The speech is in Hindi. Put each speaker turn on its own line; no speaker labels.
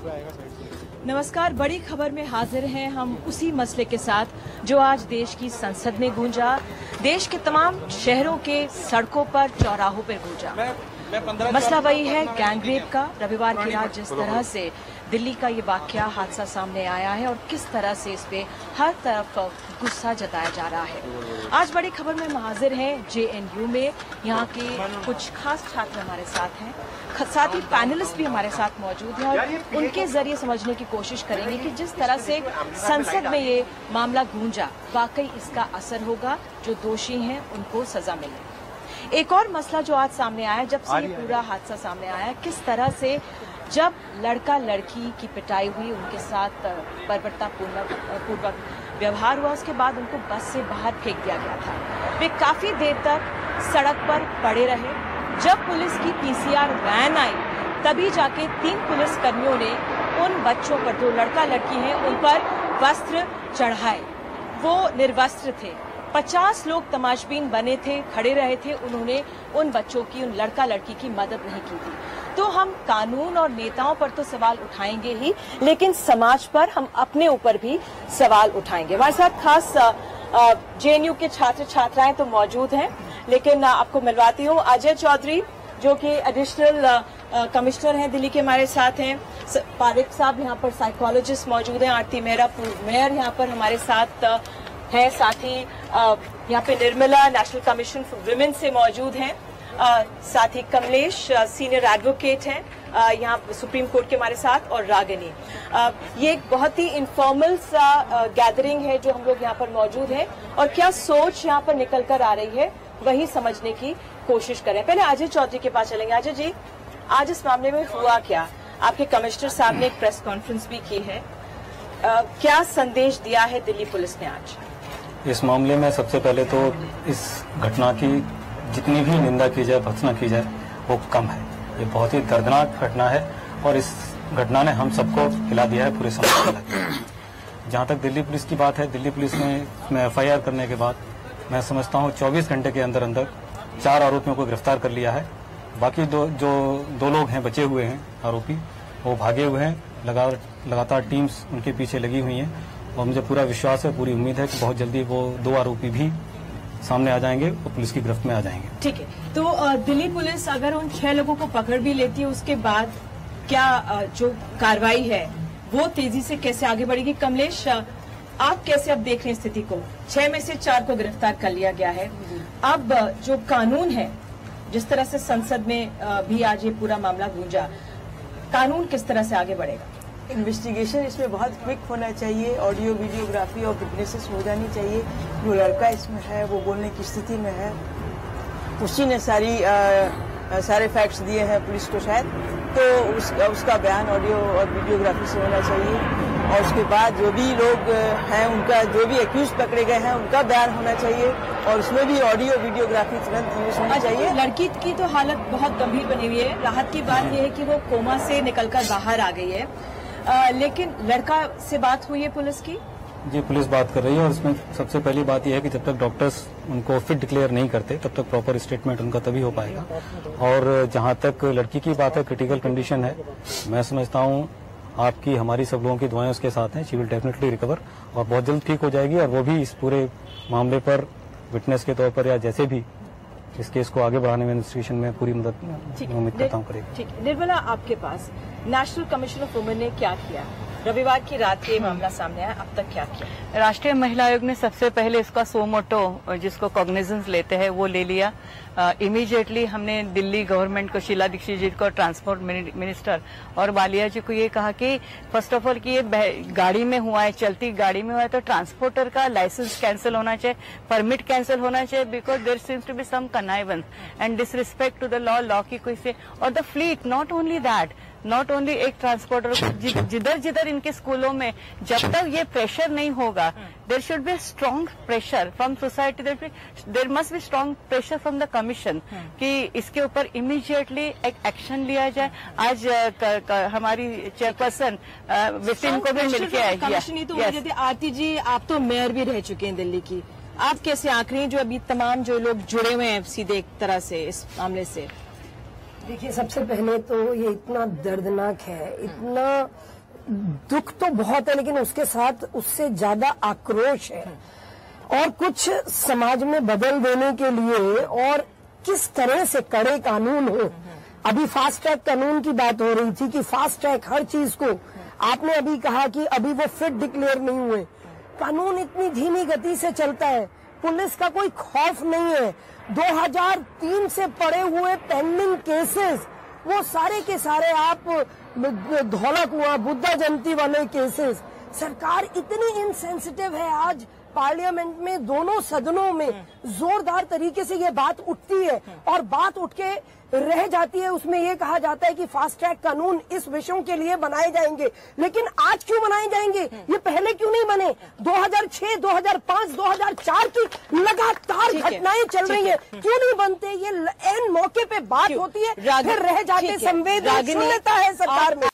नमस्कार, बड़ी खबर में हाजिर हैं हम उसी मसले के साथ जो आज देश की संसद में गूंजा, देश के तमाम शहरों के सड़कों पर, चौराहों पर गूंजा। मसला वही है गैंगरेप का। रविवार की रात जिस तरह से दिल्ली का ये वाकया हादसा सामने आया है और किस तरह से इस पे हर तरफ गुस्सा जताया जा रहा है। आज बड़ी खबर में हाजिर हैं JNU में, यहाँ के कुछ खास छात्र हमारे साथ हैं, साथ ही पैनलिस्ट भी हमारे साथ मौजूद हैं और उनके जरिए समझने की कोशिश करेंगे कि जिस तरह से संसद में ये मामला गूंजा, वाकई इसका असर होगा, जो दोषी हैं उनको सजा मिले। एक और मसला जो आज सामने आया, जब से ये पूरा हादसा सामने आया, किस तरह से जब लड़का लड़की की पिटाई हुई, उनके साथ बर्बरतापूर्वक व्यवहार हुआ, उसके बाद उनको बस से बाहर फेंक दिया गया था। वे काफी देर तक सड़क पर पड़े रहे। जब पुलिस की PCR वैन आई, तभी जाके 3 पुलिस कर्मियों ने उन बच्चों पर, जो लड़का लड़की हैं, उन पर वस्त्र चढ़ाए। वो निर्वस्त्र थे। 50 लोग तमाशबीन बने थे, खड़े रहे थे। उन्होंने उन बच्चों की, उन लड़का लड़की की मदद नहीं की थी। तो हम कानून और नेताओं पर तो सवाल उठाएंगे ही, लेकिन समाज पर हम अपने ऊपर भी सवाल उठाएंगे। हमारे साथ खास JNU के छात्र छात्राएं तो मौजूद हैं, लेकिन आपको मिलवाती हूँ अजय चौधरी, जो कि एडिशनल कमिश्नर हैं दिल्ली के, हमारे साथ हैं। पारिक साहब यहाँ पर साइकोलॉजिस्ट मौजूद हैं। आरती मेहरा, पूर्व मेयर, यहाँ पर हमारे साथ है। साथ ही यहाँ पे Nirmala, national commission for women से मौजूद हैं। साथ ही कमलेश, सीनियर एडवोकेट हैं, यहाँ सुप्रीम कोर्ट के हमारे साथ, और रागिनी। ये एक बहुत ही इनफॉर्मल सा गैदरिंग है जो हम लोग यहाँ पर मौजूद हैं, और क्या सोच यहाँ पर निकल कर आ रही है वही समझने की कोशिश करें। पहले अजय चौधरी के पास चलेंगे। अजय जी, आज इस मामले में हुआ क्या? आपके कमिश्नर साहब ने एक प्रेस कॉन्फ्रेंस भी की है, क्या संदेश दिया है दिल्ली पुलिस ने आज?
इस मामले में सबसे पहले तो इस घटना की जितनी भी निंदा की जाए, भर्त्सना की जाए, वो कम है। ये बहुत ही दर्दनाक घटना है और इस घटना ने हम सबको हिला दिया है, पूरे समाज को हिला दिया है। जहाँ तक दिल्ली पुलिस की बात है, दिल्ली पुलिस ने इसमें FIR करने के बाद मैं समझता हूँ 24 घंटे के अंदर अंदर 4 आरोपियों को गिरफ्तार कर लिया है। बाकी दो लोग हैं, बचे हुए हैं आरोपी, वो भागे हुए हैं। लगातार टीम्स उनके पीछे लगी हुई हैं और मुझे पूरा विश्वास है, पूरी उम्मीद है कि बहुत जल्दी वो 2 आरोपी भी सामने आ जाएंगे और पुलिस की गिरफ्त में आ जाएंगे। ठीक है,
तो दिल्ली पुलिस अगर उन 6 लोगों को पकड़ भी लेती है, उसके बाद क्या जो कार्रवाई है वो तेजी से कैसे आगे बढ़ेगी? कमलेश, आप कैसे अब देख रहे हैं स्थिति को? 6 में से 4 को गिरफ्तार कर लिया गया है। अब जो कानून है, जिस तरह से संसद में भी आज ये पूरा मामला गूंजा, कानून किस तरह से आगे बढ़ेगा?
इन्वेस्टिगेशन इसमें बहुत क्विक होना चाहिए। ऑडियो वीडियोग्राफी और विटनेसेस हो जानी चाहिए। जो लड़का इसमें है वो बोलने की स्थिति में है, उसी ने सारे फैक्ट्स दिए हैं पुलिस को शायद, तो उसका बयान ऑडियो और वीडियोग्राफी से होना चाहिए। और उसके बाद जो भी लोग हैं, उनका जो भी एक्यूज पकड़े गए हैं, उनका बयान होना चाहिए और उसमें भी ऑडियो वीडियोग्राफी तुरंत यूज होनी चाहिए।
लड़की की तो हालत बहुत गंभीर बनी हुई है। राहत की बात यह है कि वो कोमा से निकलकर बाहर आ गई है, लेकिन लड़का से बात हुई है पुलिस की?
जी, पुलिस बात कर रही है और इसमें सबसे पहली बात यह है कि जब तक डॉक्टर्स उनको फिट डिक्लेयर नहीं करते, तब तक प्रॉपर स्टेटमेंट उनका तभी हो पाएगा। और जहां तक लड़की की बात है, क्रिटिकल कंडीशन है। मैं समझता हूं आपकी, हमारी, सब लोगों की दुआएं उसके साथ हैं। शी विल डेफिनेटली रिकवर और बहुत जल्द ठीक हो जाएगी और वो भी इस पूरे मामले पर विटनेस के तौर पर या जैसे भी इस केस को आगे बढ़ाने में, इन्वेस्टिगेशन में पूरी मदद उम्मीद करता हूँ करेगी।
ठीक, निर्मला, आपके पास नेशनल कमीशन ऑफ वुमेन ने क्या किया? रविवार की रात ये मामला सामने आया, अब तक क्या किया?
राष्ट्रीय महिला आयोग ने सबसे पहले इसका सोमोटो, जिसको कॉग्निजेंस लेते हैं, वो ले लिया। इमीडिएटली हमने दिल्ली गवर्नमेंट को, शीला दीक्षित जी को, ट्रांसपोर्ट मिनिस्टर और वालिया जी को ये कहा कि फर्स्ट ऑफ ऑल कि ये गाड़ी में हुआ है, चलती गाड़ी में हुआ है, तो ट्रांसपोर्टर का लाइसेंस कैंसिल होना चाहिए, परमिट कैंसिल होना चाहिए, because there seems to be some connivance and disrespect to the law की कोई से। और द फ्लीट, नॉट ओनली एक ट्रांसपोर्टर, जिधर इनके स्कूलों में जब तक ये प्रेशर नहीं होगा, there should be strong pressure from society, there must be strong pressure from the commission कि इसके ऊपर इमीडिएटली एक एक्शन लिया जाए। आज हमारी चेयरपर्सन विपिन को भी मिलकर आई।
आरती जी, आप तो मेयर भी रह चुके हैं दिल्ली की, आप कैसे आंक रही हैं जो अभी तमाम जो लोग जुड़े हुए हैं सीधे एक तरह से इस मामले से?
देखिए, सबसे पहले तो ये इतना दर्दनाक है, इतना दुख तो बहुत है, लेकिन उसके साथ उससे ज्यादा आक्रोश है और कुछ समाज में बदल देने के लिए और किस तरह से कड़े कानून हो। अभी फास्ट ट्रैक कानून की बात हो रही थी कि फास्ट ट्रैक हर चीज को, आपने अभी कहा कि अभी वो फिट डिक्लेयर नहीं हुए, कानून इतनी धीमी गति से चलता है, पुलिस का कोई खौफ नहीं है। 2003 से पड़े हुए पेंडिंग केसेस वो सारे के सारे, आप धौला कुआं, बुद्धा जयंती वाले केसेस, सरकार इतनी इनसेंसिटिव है। आज पार्लियामेंट में दोनों सदनों में जोरदार तरीके से ये बात उठती है और बात उठ के रह जाती है। उसमें ये कहा जाता है कि फास्ट ट्रैक कानून इस विषयों के लिए बनाए जाएंगे, लेकिन आज क्यों बनाए जाएंगे? ये पहले क्यों नहीं बने? 2006, 2005, 2004 की लगातार घटनाएं चल रही है, क्यों नहीं बनते? ये एन मौके पे बात होती है, फिर रह जाते संवेदनशीलता है सरकार में।